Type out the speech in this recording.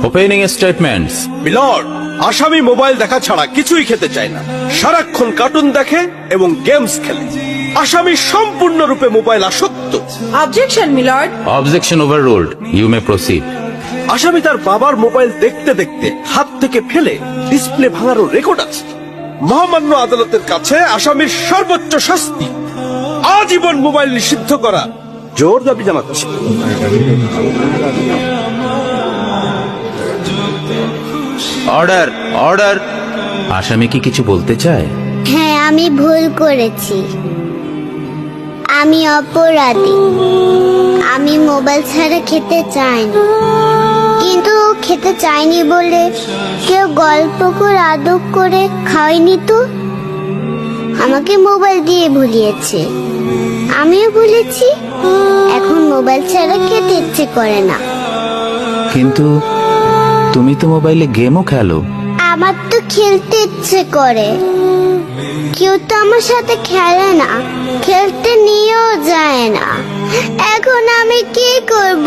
Opening statements. Milord, আসামি mobile দেখা ছাড়া কিছুই খেতে চায় না, সারাক্ষণ কার্টুন দেখে এবং গেমস খেলে। আসামি সম্পূর্ণরূপে মোবাইল আসক্ত। Objection milord. Objection overruled, you may proceed. আসামি তার বাবার মোবাইল দেখতে দেখতে হাত থেকে ফেলে ডিসপ্লে ভাঙারও রেকর্ড আছে। মহামান্য আদালতের কাছে আসামির সর্বোচ্চ শাস্তি আজীবন মোবাইল নিষিদ্ধ করা জোর দাবি জানাচ্ছে। Order, order. আসামি কি কিছু বলতে চায়? হ্যাঁ, আমি ভুল করেছি, আমি অপরাধী। আমি মোবাইল ছাড়া খেতে চাইনি, কিন্তু খেতে চাইনি বলে কেউ গল্প করে আদব করে খাওয়াইনি তো। আমাকে মোবাইল দিয়ে ভুলিয়েছে, আমিও ভুলেছি। এখন মোবাইল ছাড়া খেতে ইচ্ছে করে না। কিন্তু তুমি তো মোবাইলে গেমও খেলো। আমার তো খেলতে ইচ্ছে করে, কেউ তো আমার সাথে খেলে না, খেলতে নিয়েও যায় না। এখন আমি কি করব?